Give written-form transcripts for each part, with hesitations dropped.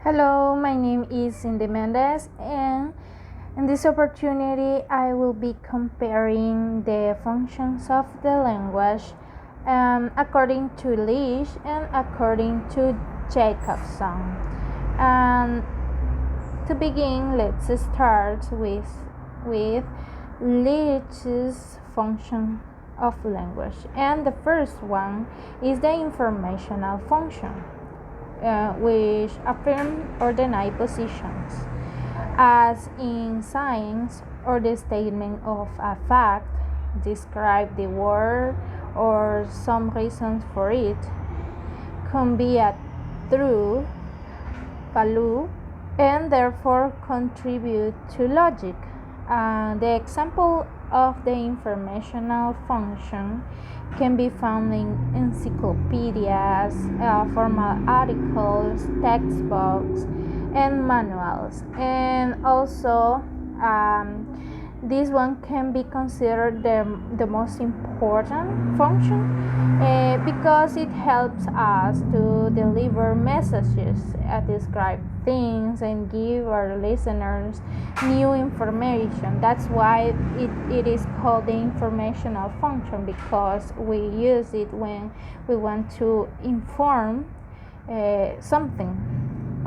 Hello, my name is Cindy Mendez, and in this opportunity, I will be comparing the functions of the language according to Leech and according to Jakobson. And to begin, let's start with Leech's function of language, and the first one is the informational function. Which affirm or deny positions, as in science, or the statement of a fact, describe the word or some reasons for it, can be a true value and therefore contribute to logic. The example of the informational function can be found in encyclopedias, formal articles, textbooks, and manuals. And also, this one can be considered the most important function because it helps us to deliver messages, describe things, and give our listeners new information. That's why it is called the informational function, because we use it when we want to inform something.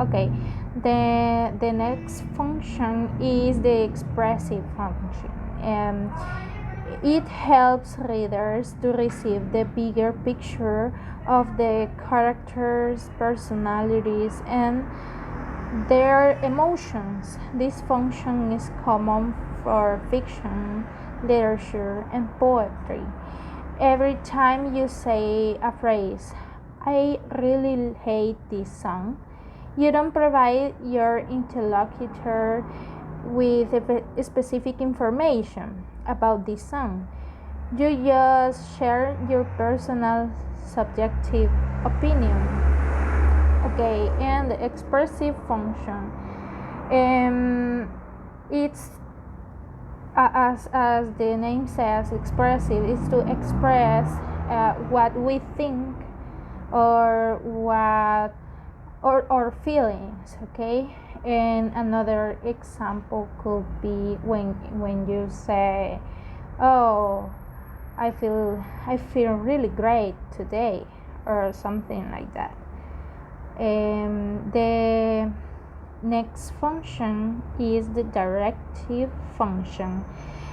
Okay, the next function is the expressive function. It helps readers to receive the bigger picture of the characters, personalities, and their emotions. This function is common for fiction, literature, and poetry. Every time you say a phrase, "I really hate this song," you don't provide your interlocutor with specific information about this song. You just share your personal subjective opinion. Okay, and the expressive function. It's as the name says, expressive is to express what we think or what or feelings. Okay, and another example could be when you say, "Oh, I feel really great today," or something like that. The next function is the directive function,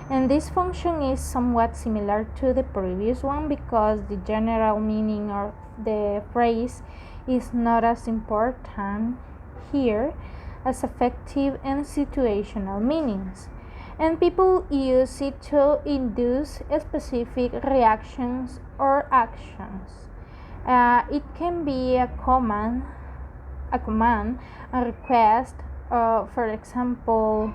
and this function is somewhat similar to the previous one because the general meaning of the phrase is not as important here as affective and situational meanings, and people use it to induce specific reactions or actions. It can be a command, a request, for example,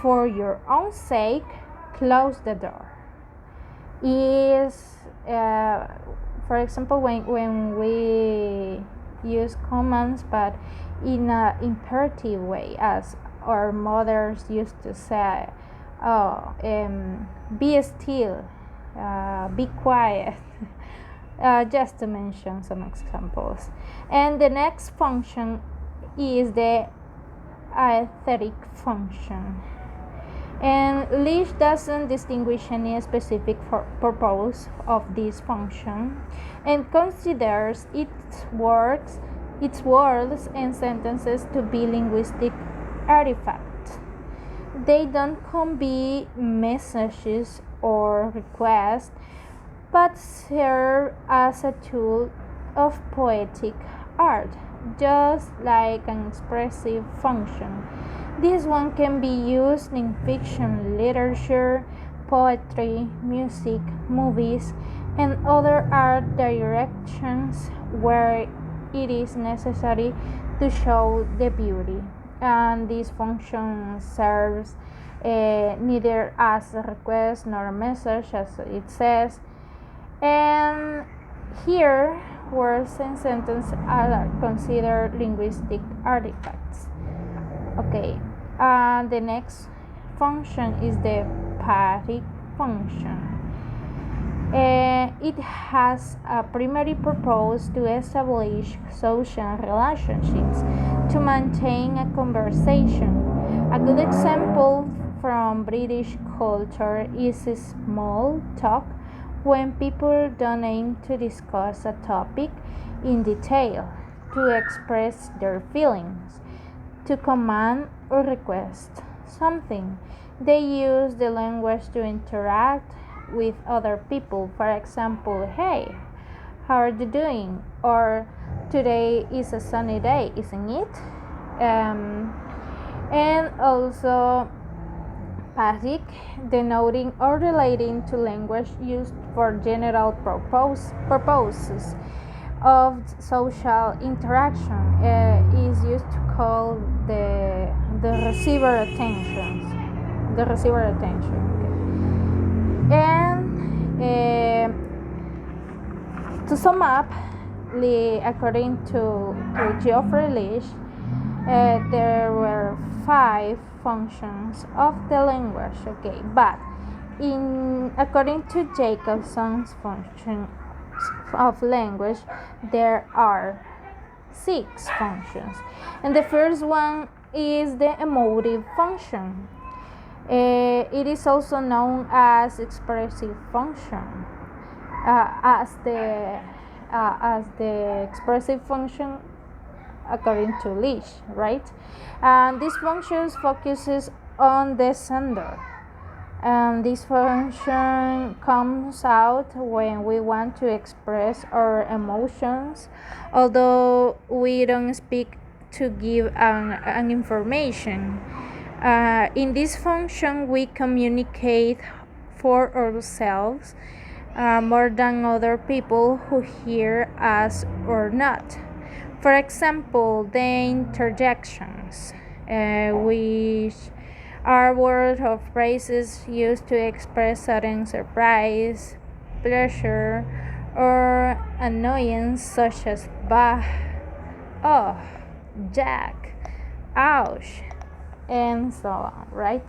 "For your own sake, close the door." Is for example, when we use commands, but in an imperative way, as our mothers used to say, "Oh, be still, be quiet." Just to mention some examples. And the next function is the aesthetic function. And Leech doesn't distinguish any specific purpose of this function and considers its words and sentences to be linguistic artifacts. They don't convey messages or requests, but serve as a tool of poetic art, just like an expressive function. This one can be used in fiction, literature, poetry, music, movies, and other art directions where it is necessary to show the beauty. And this function serves neither as a request nor a message, as it says. And here, words and sentences are considered linguistic artifacts. Okay, the next function is the passive function. It has a primary purpose to establish social relationships, to maintain a conversation. A good example from British culture is small talk, when people don't aim to discuss a topic in detail, to express their feelings, to command or request something. They use the language to interact with other people. For example, hey, how are you doing? Or today is a sunny day, isn't it? And also basic, denoting or relating to language used for general purposes of social interaction, is used to call the receiver attention. The receiver attention. Okay. And to sum up, according to Geoffrey Leech, there were 5 functions of the language. Okay, but according to Jakobson's function of language, there are 6 functions, and the first one is the emotive function. It is also known as expressive function, as the expressive function according to Leech, right? And this function focuses on the sender. And this function comes out when we want to express our emotions, although we don't speak to give an information. In this function, we communicate for ourselves more than other people who hear us or not. For example, the interjections, which are words or phrases used to express sudden surprise, pleasure, or annoyance, such as bah, oh, jack, ouch, and so on, right?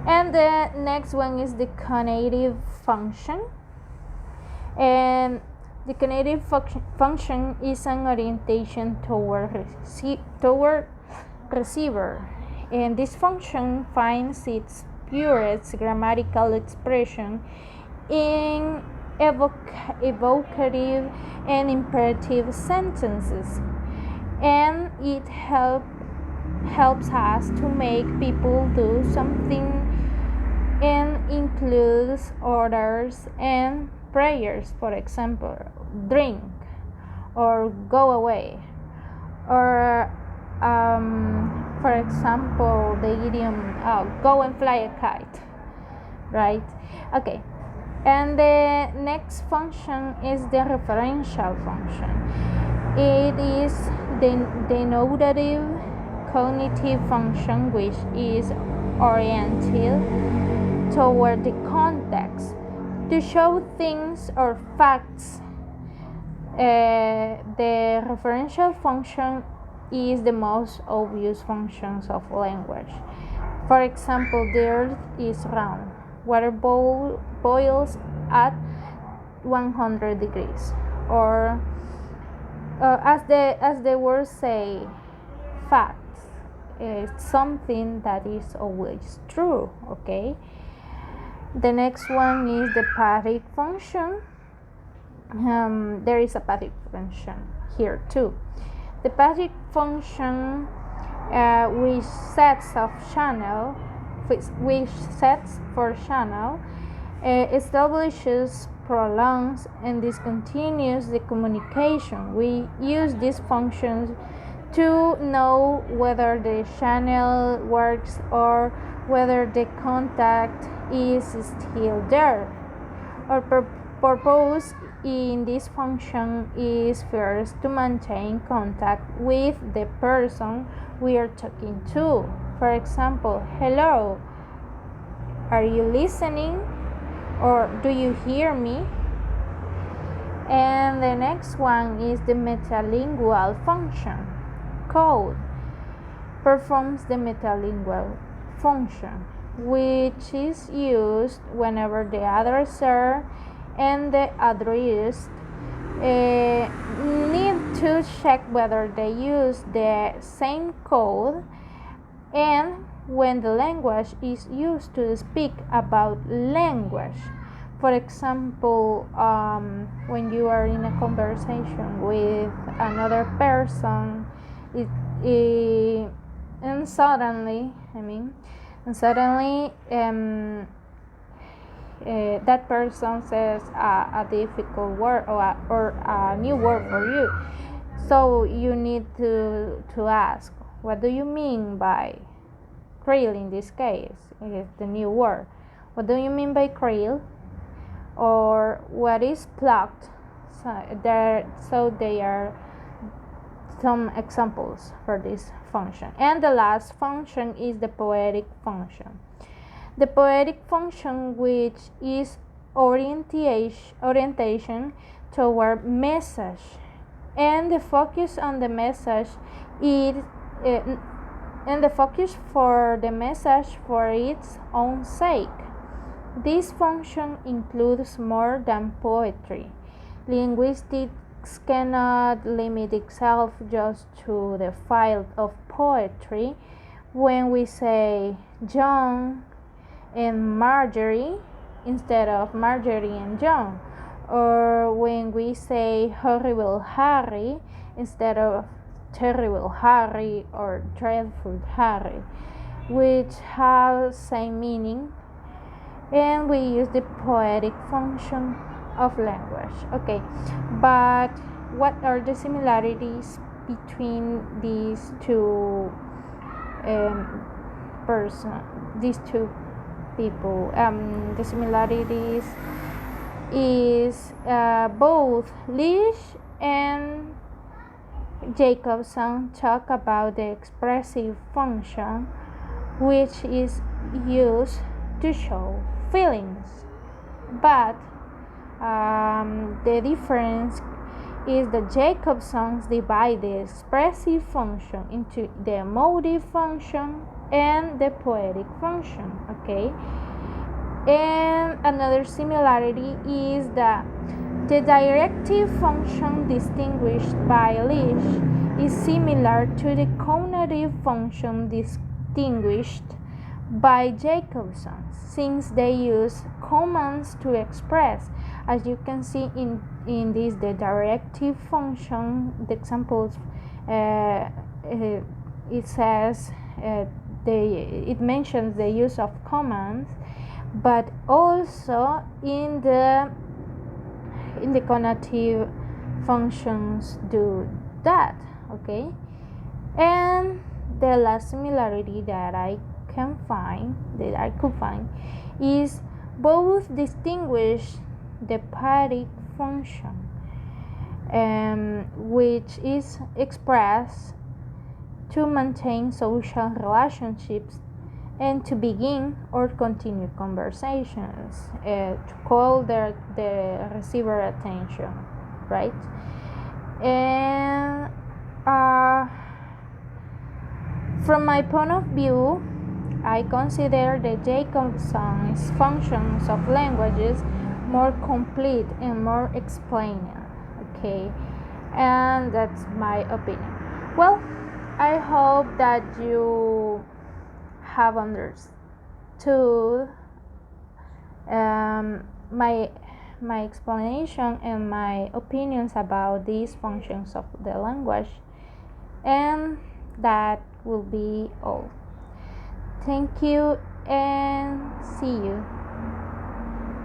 And the next one is the conative function. And the conative function is an orientation toward receiver, and this function finds its purest grammatical expression in evocative and imperative sentences, and it helps us to make people do something, and includes orders and prayers. For example, drink or go away, or for example, the idiom go and fly a kite, right? Okay, and the next function is the referential function. It is the denotative cognitive function, which is oriented toward the context, to show things or facts. The referential function is the most obvious functions of language. For example, the earth is round. Water boils at 100 degrees. Or as the words say, facts. It's something that is always true, okay? The next one is the pathic function. There is a pathic function here too. The pathic function, which sets for channel, establishes, prolongs, and discontinues the communication. We use these functions to know whether the channel works or whether the contact is still there. Our purpose in this function is first to maintain contact with the person we are talking to. For example, hello, are you listening? Or do you hear me? And the next one is the metalingual function. Code performs the metalingual function, which is used whenever the addressee and the address need to check whether they use the same code and when the language is used to speak about language. For example, when you are in a conversation with another person, and suddenly, that person says a difficult word or a new word for you. So you need to ask, what do you mean by krill in this case? Is the new word. What do you mean by krill? Or what is plucked? So they are some examples for this function. And the last function is the poetic function. The poetic function, which is orientation toward message, and the focus on the message is and the focus for the message for its own sake. This function includes more than poetry. Linguistics cannot limit itself just to the field of poetry. When we say John and Marjorie instead of Marjorie and John, or when we say horrible Harry instead of terrible Harry or dreadful Harry, which have same meaning, and we use the poetic function of language. Okay, but what are the similarities between these two these two people? The similarities is both Leech and Jakobson talk about the expressive function, which is used to show feelings, but the difference is that Jakobsons divide the expressive function into the emotive function and the poetic function. Okay, and another similarity is that the directive function distinguished by Leech is similar to the conative function distinguished by Jakobson, since they use commands to express. As you can see in this, the directive function, the examples, it says it mentions the use of commands, but also in the conative functions do that. Okay, and the last similarity that I could find is both distinguish the poetic function, which is expressed to maintain social relationships and to begin or continue conversations, to call the receiver attention, right? And from my point of view, I consider the Jakobson's functions of languages more complete and more explaining. Okay, and that's my opinion. Well, I hope that you have understood my explanation and my opinions about these functions of the language, and that will be all. Thank you and see you.